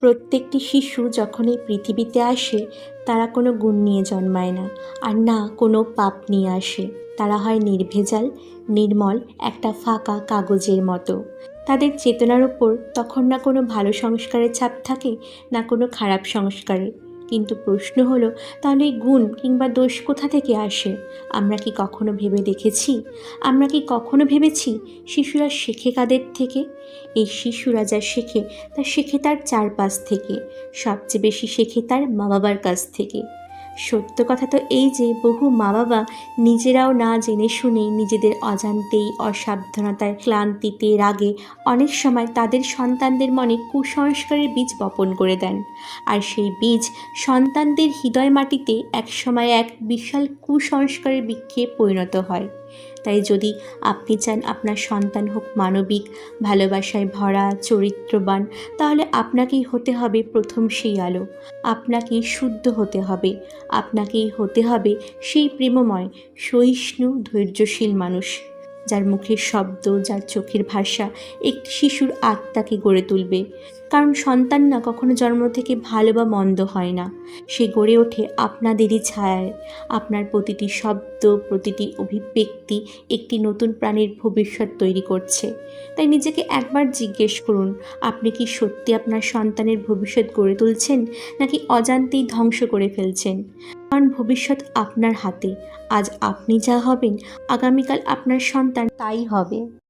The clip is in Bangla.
প্রত্যেকটি শিশু যখন এই পৃথিবীতে আসে তারা কোনো গুণ নিয়ে জন্মায় না, আর না কোনো পাপ নিয়ে আসে। তারা হয় নির্ভেজাল, নির্মল, একটা ফাঁকা কাগজের মতো। তাদের চেতনার ওপর তখন না কোনো ভালো সংস্কারের ছাপ থাকে, না কোনো খারাপ সংস্কারের। কিন্তু প্রশ্ন হলো, তাহলে এই গুণ কিংবা দোষ কোথা থেকে আসে? আমরা কি কখনো ভেবে দেখেছি? আমরা কি কখনো ভেবেছি শিশুরা শেখে কাদের থেকে? এই শিশুরা যা শেখে তা শেখে তার চারপাশ থেকে, সবচেয়ে বেশি শেখে তার মা বাবার কাছ থেকে। সত্য কথা তো এই যে বহু মা বাবা নিজেরাও না জেনে শুনেই নিজেদের অজান্তেই, অসাবধানতায়, ক্লান্তিতে, রাগে অনেক সময় তাদের সন্তানদের মনে কুসংস্কারের বীজ বপন করে দেন। আর সেই বীজ সন্তানদের হৃদয় মাটিতে একসময় এক বিশাল কুসংস্কারের বৃক্ষে পরিণত হয়। তাই যদি আপনি চান আপনার সন্তান হোক মানবিক, ভালোবাসায় ভরা, চরিত্রবান, তাহলে আপনাকেই হতে হবে প্রথম সেই আলো। আপনাকেই শুদ্ধ হতে হবে, আপনাকেই হতে হবে সেই প্রেমময়, সহিষ্ণু, ধৈর্যশীল মানুষ, যার মুখের শব্দ, যার চোখের ভাষা একটি শিশুর আত্মাকে গড়ে তুলবে। কারণ সন্তান না কখনো জন্ম থেকে ভালো বা মন্দ হয় না, সে গড়ে ওঠে আপনাদেরই ছায়ায়। আপনার প্রতিটি শব্দ, প্রতিটি অভিব্যক্তি একটি নতুন প্রাণীর ভবিষ্যৎ তৈরি করছে। তাই নিজেকে একবার জিজ্ঞেস করুন, আপনি কি সত্যি আপনার সন্তানের ভবিষ্যৎ গড়ে তুলছেন, নাকি অজান্তেই ধ্বংস করে ফেলছেন? কারণ ভবিষ্যৎ আপনার হাতে। আজ আপনি যা হবেন, আগামীকাল আপনার সন্তান তাই হবে।